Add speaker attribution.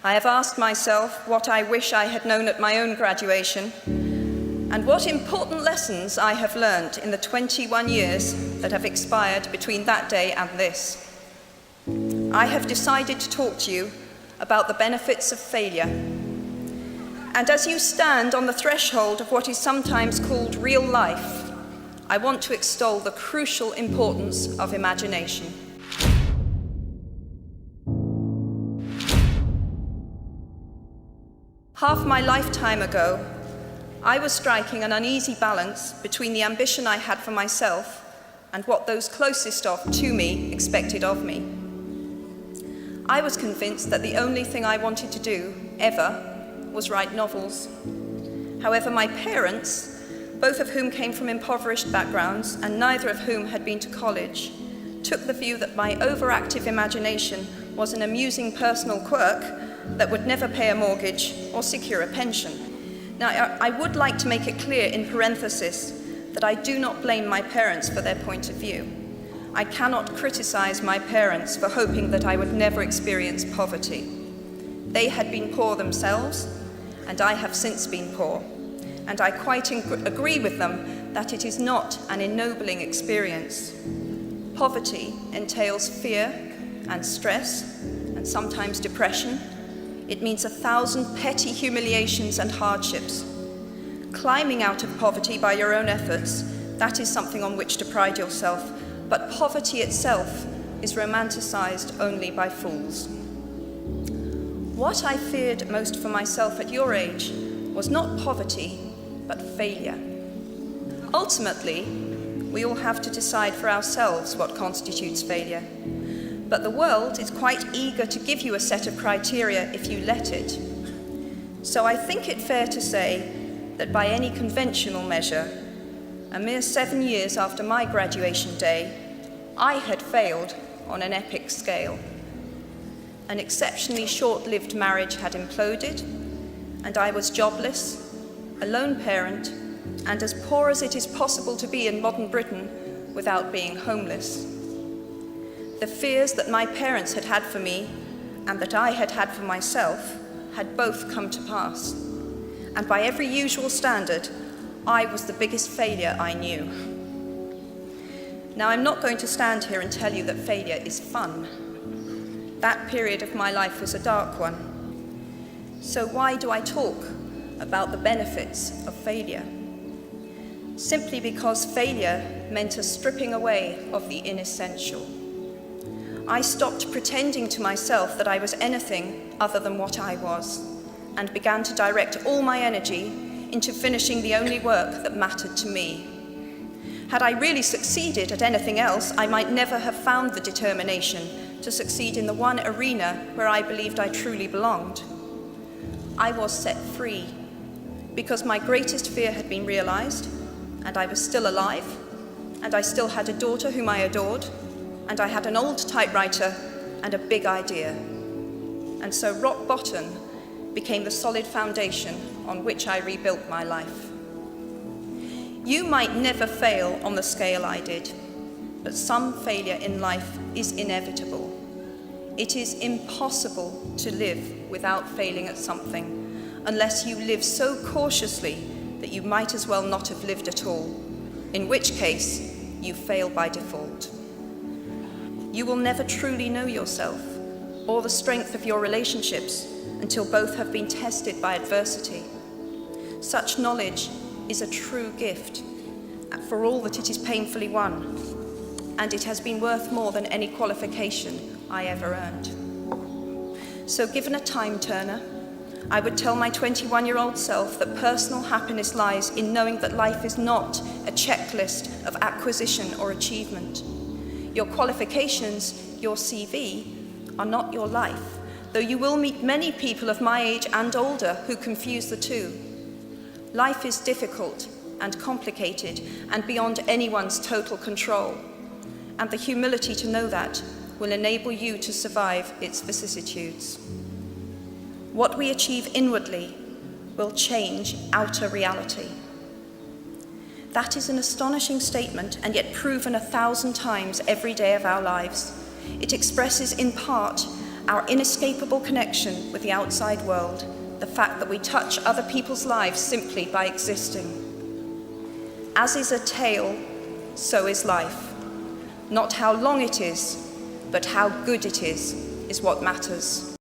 Speaker 1: I have asked myself what I wish I had known at my own graduation, and what important lessons I have learned in the 21 years that have expired between that day and this. I have decided to talk to you about the benefits of failure. And as you stand on the threshold of what is sometimes called real life, I want to extol the crucial importance of imagination. Half my lifetime ago, I was striking an uneasy balance between the ambition I had for myself and what those closest to me expected of me. I was convinced that the only thing I wanted to do, ever, was write novels. However, my parents, both of whom came from impoverished backgrounds and neither of whom had been to college, took the view that my overactive imagination was an amusing personal quirk that would never pay a mortgage or secure a pension. Now, I would like to make it clear in parenthesis that I do not blame my parents for their point of view. I cannot criticize my parents for hoping that I would never experience poverty. They had been poor themselves, and I have since been poor. And I quite agree with them that it is not an ennobling experience. Poverty entails fear and stress, and sometimes depression. It means 1,000 petty humiliations and hardships. Climbing out of poverty by your own efforts, that is something on which to pride yourself, but poverty itself is romanticized only by fools. What I feared most for myself at your age was not poverty, but failure. Ultimately, we all have to decide for ourselves what constitutes failure. But the world is quite eager to give you a set of criteria if you let it. So I think it fair to say that by any conventional measure, a mere 7 years after my graduation day, I had failed on an epic scale. An exceptionally short-lived marriage had imploded, and I was jobless, a lone parent, and as poor as it is possible to be in modern Britain without being homeless. The fears that my parents had had for me and that I had had for myself had both come to pass. And by every usual standard, I was the biggest failure I knew. Now, I'm not going to stand here and tell you that failure is fun. That period of my life was a dark one. So why do I talk about the benefits of failure? Simply because failure meant a stripping away of the inessential. I stopped pretending to myself that I was anything other than what I was, and began to direct all my energy into finishing the only work that mattered to me. Had I really succeeded at anything else, I might never have found the determination to succeed in the one arena where I believed I truly belonged. I was set free because my greatest fear had been realized, and I was still alive, and I still had a daughter whom I adored, and I had an old typewriter and a big idea. And so rock bottom became the solid foundation on which I rebuilt my life. You might never fail on the scale I did, but some failure in life is inevitable. It is impossible to live without failing at something, unless you live so cautiously that you might as well not have lived at all, in which case you fail by default. You will never truly know yourself or the strength of your relationships until both have been tested by adversity. Such knowledge is a true gift for all that it is painfully won, and it has been worth more than any qualification I ever earned. So given a time turner, I would tell my 21-year-old self that personal happiness lies in knowing that life is not a checklist of acquisition or achievement. Your qualifications, your CV, are not your life, though you will meet many people of my age and older who confuse the two. Life is difficult and complicated and beyond anyone's total control, and the humility to know that will enable you to survive its vicissitudes. What we achieve inwardly will change outer reality. That is an astonishing statement, and yet proven 1,000 times every day of our lives. It expresses in part our inescapable connection with the outside world, the fact that we touch other people's lives simply by existing. As is a tale, so is life. Not how long it is, but how good it is what matters.